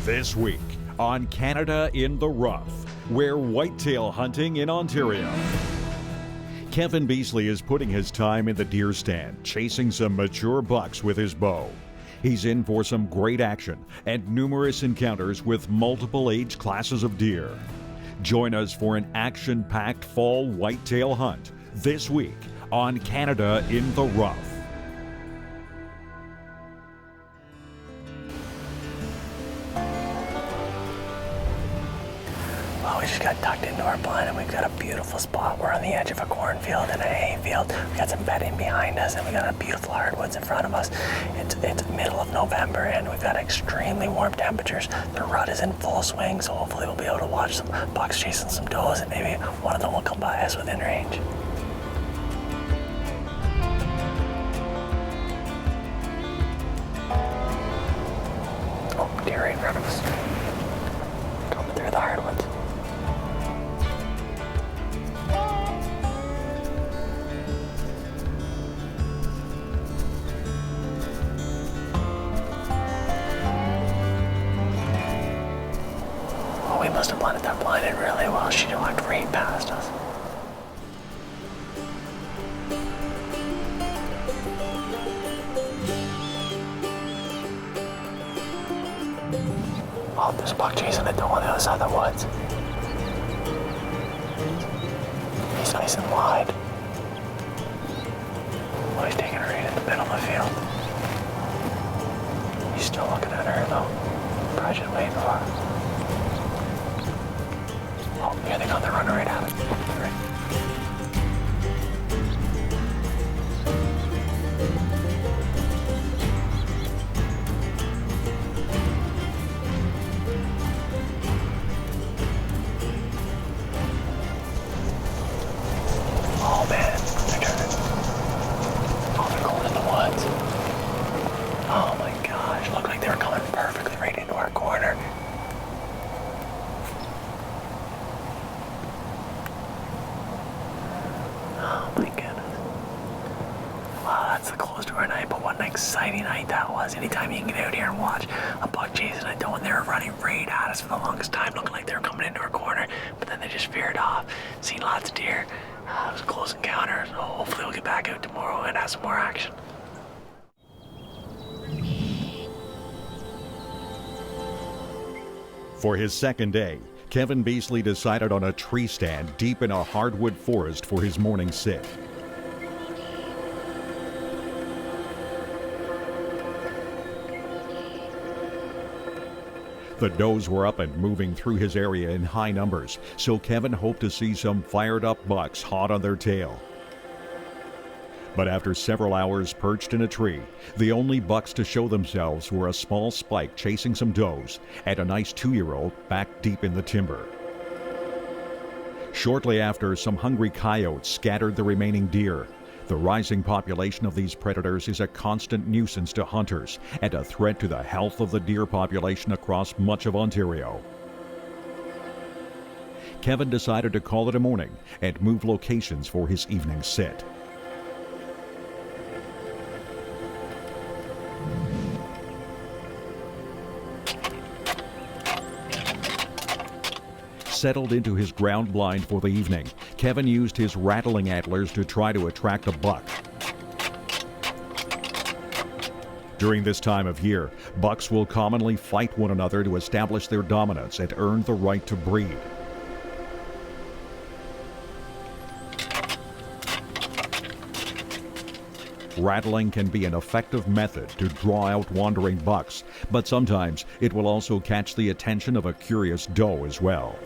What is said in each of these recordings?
This week on Canada in the Rough, we're whitetail hunting in Ontario. Kevin Beasley is putting his time in the deer stand, chasing some mature bucks with his bow. He's in for some great action and numerous encounters with multiple age classes of deer. Join us for an action-packed fall whitetail hunt this week on Canada in the Rough. Well, we just got tucked into our blind and we've got a beautiful spot. We're on the edge of a cornfield and a hayfield. We got some bedding behind us and we got a beautiful hardwoods in front of us. It's middle of November and we've got extremely warm temperatures. The rut is in full swing, so hopefully we'll be able to watch some bucks chasing some does and maybe one of them will come by us within range. Oh, deer right in front of us. Coming through the hardwoods. We must have blended that blind in really well. She walked right past us. Oh, there's a buck chasing a doe on the other side of the woods. He's nice and wide. Oh, he's taking her right in the middle of the field. He's still looking at her though. Probably just waiting for her. Oh, here they go, they're running right at it. Right. Oh man, they're turning. Oh, they're going in the woods. Oh my gosh, looked like they were coming perfectly right into our corner. What an exciting night that was. Anytime you can get out here and watch a buck chasing a doe, and they were running right at us for the longest time, looking like they were coming into our corner, but then they just veered off. Seen lots of deer. It was a close encounter, so hopefully we'll get back out tomorrow and have some more action. For his second day, Kevin Beasley decided on a tree stand deep in a hardwood forest for his morning sit. The does were up and moving through his area in high numbers, so Kevin hoped to see some fired-up bucks hot on their tail. But after several hours perched in a tree, the only bucks to show themselves were a small spike chasing some does and a nice 2-year-old back deep in the timber. Shortly after, some hungry coyotes scattered the remaining deer. The rising population of these predators is a constant nuisance to hunters and a threat to the health of the deer population across much of Ontario. Kevin decided to call it a morning and move locations for his evening sit. Settled into his ground blind for the evening, Kevin used his rattling antlers to try to attract a buck. During this time of year, bucks will commonly fight one another to establish their dominance and earn the right to breed. Rattling can be an effective method to draw out wandering bucks, but sometimes it will also catch the attention of a curious doe as well.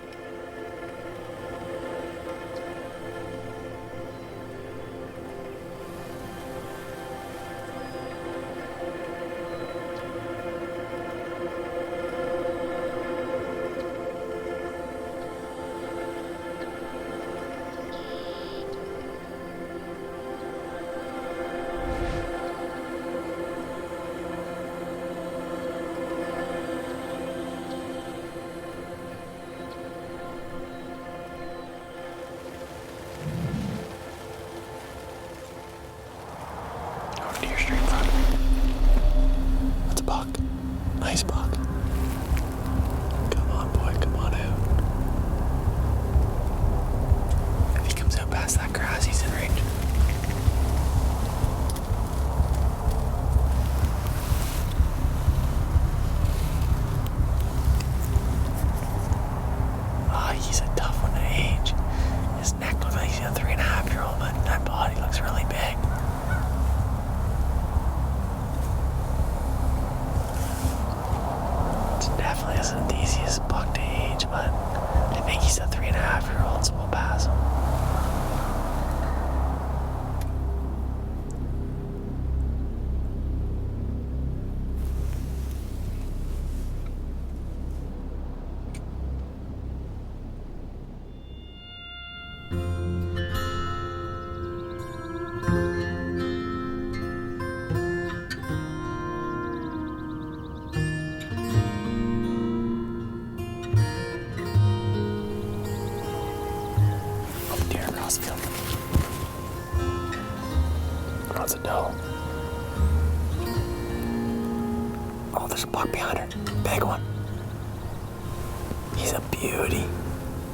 Beasley isn't the easiest buck to age, but I think he's a 3.5-year-old, so we'll pass him. Field. Oh, it's a doe. Oh, there's a buck behind her. Big one. He's a beauty.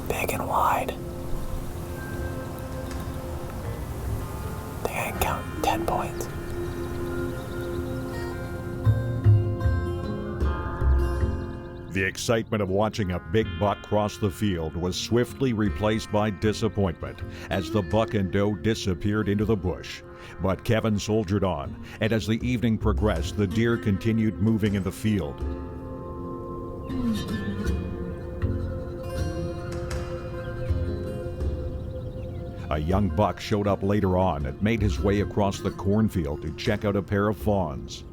Big and wide. I think I can count 10 points. The excitement of watching a big buck cross the field was swiftly replaced by disappointment as the buck and doe disappeared into the bush. But Kevin soldiered on, and as the evening progressed, the deer continued moving in the field. A young buck showed up later on and made his way across the cornfield to check out a pair of fawns.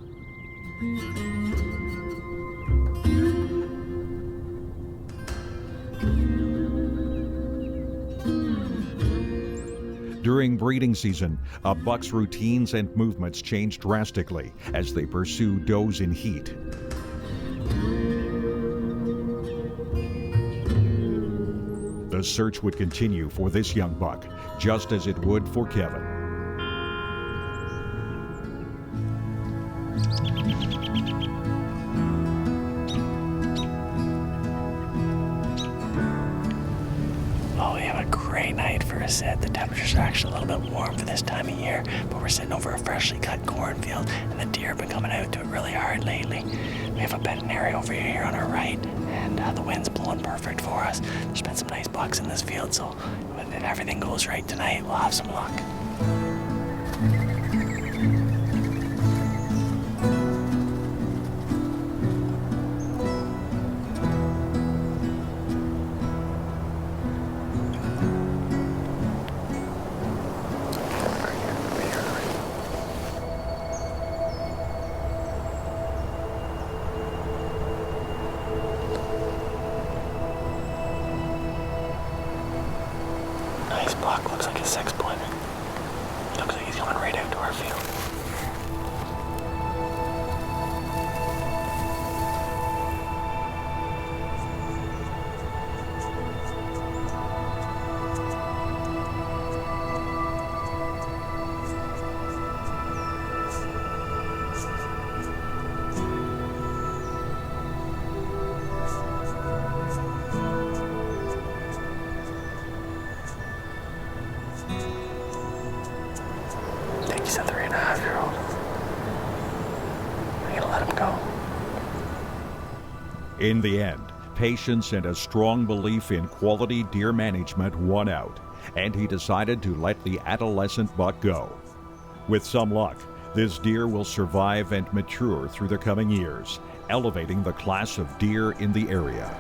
During breeding season, a buck's routines and movements change drastically as they pursue does in heat. The search would continue for this young buck, just as it would for Kevin. Oh, we have a great night for a sit. The temperatures are actually a little bit warm for this time of year, but we're sitting over a freshly cut cornfield, and the deer have been coming out to it really hard lately. We have a bedding area over here on our right, and the wind's blowing perfect for us. There's been some nice bucks in this field, so if everything goes right tonight, we'll have some luck. Nice buck, looks like a 6-pointer. Looks like he's coming right out to our field. He's a 3.5-year-old. I'm gonna let him go. In the end, patience and a strong belief in quality deer management won out, and he decided to let the adolescent buck go. With some luck, this deer will survive and mature through the coming years, elevating the class of deer in the area.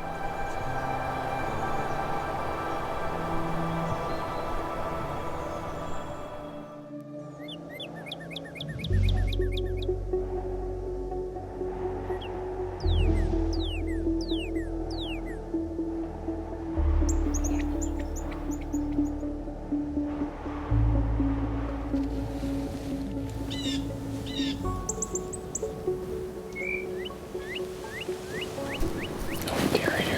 Deer right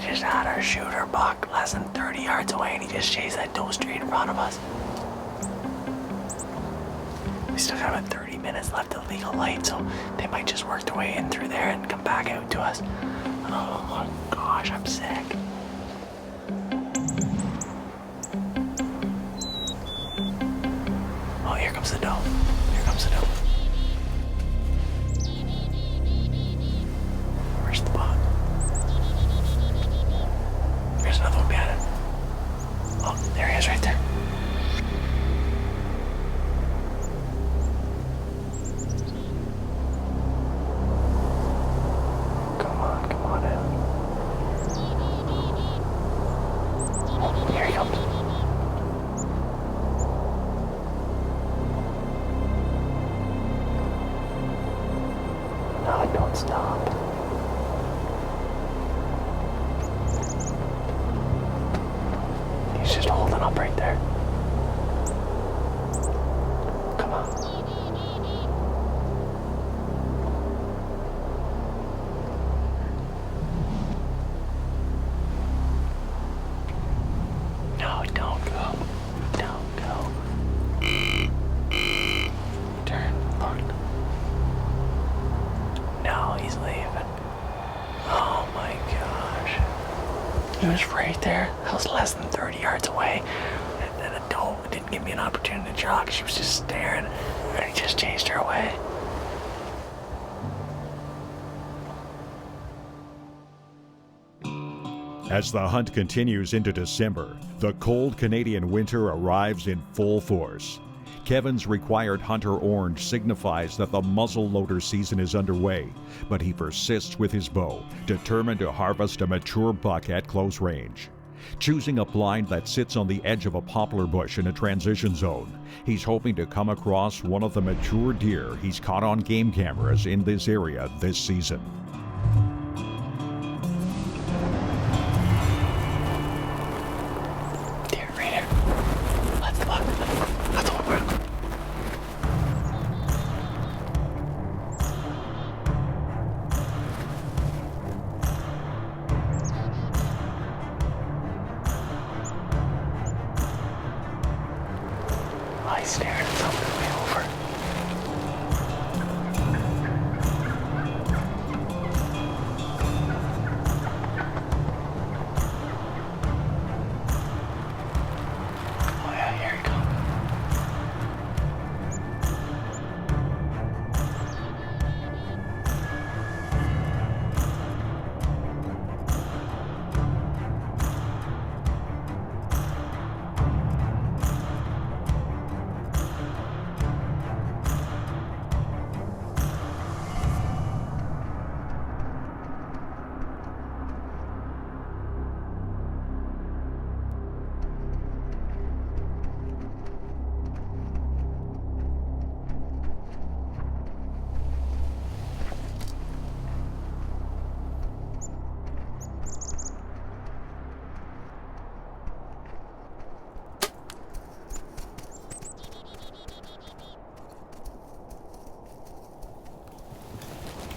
just had our shooter buck less than 30 yards away, and he just chased that doe straight in front of us. We still got about 30 minutes left of legal light, so they might just work their way in through there and come back out to us. Oh my gosh, I'm sick. Oh, here comes the doe. Here comes the doe. Where's the buck? There's another one behind it. Oh, there he is right there. Come on in. Oh, here he comes. No, don't stop. He's just holding up right there. Come on. No, don't go. Don't go. Turn, look. No, he's leaving. Oh my gosh. He was right there. That was less than 30 yards away. And then a doe didn't give me an opportunity to jog. She was just staring, and he just chased her away. As the hunt continues into December, the cold Canadian winter arrives in full force. Kevin's required hunter orange signifies that the muzzleloader season is underway, but he persists with his bow, determined to harvest a mature buck at close range. Choosing a blind that sits on the edge of a poplar bush in a transition zone, he's hoping to come across one of the mature deer he's caught on game cameras in this area this season. Deer, right here. That's the buck. That's the one we're on. Oh, he's staring at something way over. Oh yeah, here he comes.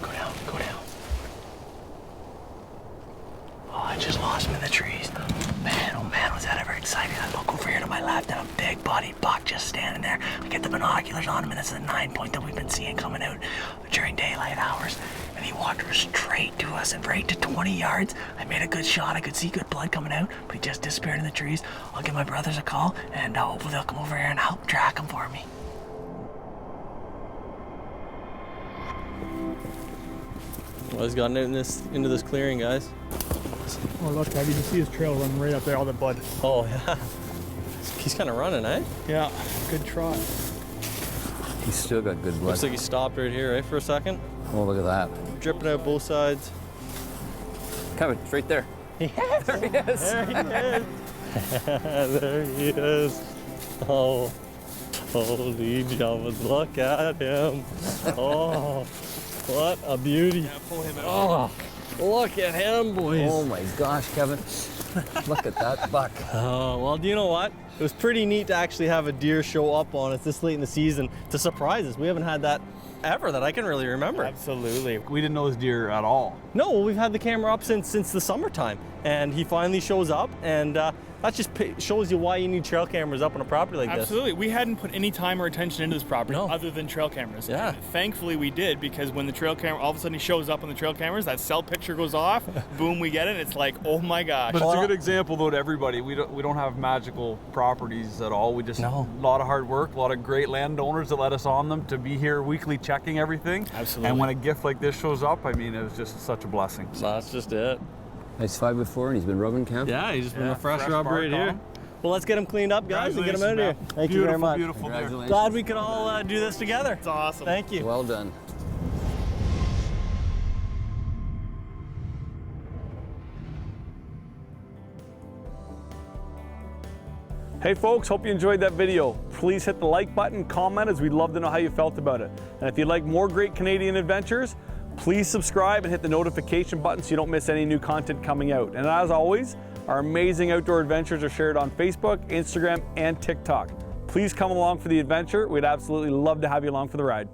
Go down. Oh, I just lost him in the trees. Man, oh man, was that ever exciting. I look over here to my left and a big bodied buck just standing there. I get the binoculars on him, and it's a 9-point that we've been seeing coming out during daylight hours. And he walked straight to us and right to 20 yards. I made a good shot. I could see good blood coming out, but he just disappeared in the trees. I'll give my brothers a call, and hopefully they'll come over here and help track him for me. Well, he's gotten into this clearing, guys. Oh look, Dad, you can see his trail running right up there, all the bud. Oh yeah. He's kind of running, eh? Yeah, good trot. He's still got good blood. Looks like he stopped right here, eh, for a second. Oh, look at that. Dripping out both sides. Kevin, it's right there. Yes. There he is. There he is. There he is. Oh, holy jumpers, look at him. Oh, what a beauty. Yeah, pull him out. Oh, look at him, boys. Oh my gosh, Kevin. Look at that buck. Oh, well, do you know what? It was pretty neat to actually have a deer show up on us this late in the season to surprise us. We haven't had that ever that I can really remember. Absolutely. We didn't know this deer at all. No, well, we've had the camera up since the summertime, and he finally shows up, and that just shows you why you need trail cameras up on a property like this. Absolutely. We hadn't put any time or attention into this property other than trail cameras. Yeah. And thankfully we did, because when the trail camera, all of a sudden he shows up on the trail cameras, that cell picture goes off, boom, we get it. It's like, oh my gosh. But it's a good example though to everybody. We don't have magical properties at all. We just a lot of hard work, a lot of great landowners that let us on them to be here weekly checking everything. Absolutely. And when a gift like this shows up, I mean, it was just such a blessing. So that's just it. He's 5'4" and he's been rubbing camp. Yeah, he's just been a fresh fresh rub right bark on here. him. Well, let's get him cleaned up, guys, and get him out of here. Thank you very much. Beautiful deer. Congratulations. Glad we could all do this together. It's awesome. Thank you. Well done. Hey folks, hope you enjoyed that video. Please hit the like button, comment, as we'd love to know how you felt about it. And if you'd like more great Canadian adventures, please subscribe and hit the notification button so you don't miss any new content coming out. And as always, our amazing outdoor adventures are shared on Facebook, Instagram, and TikTok. Please come along for the adventure. We'd absolutely love to have you along for the ride.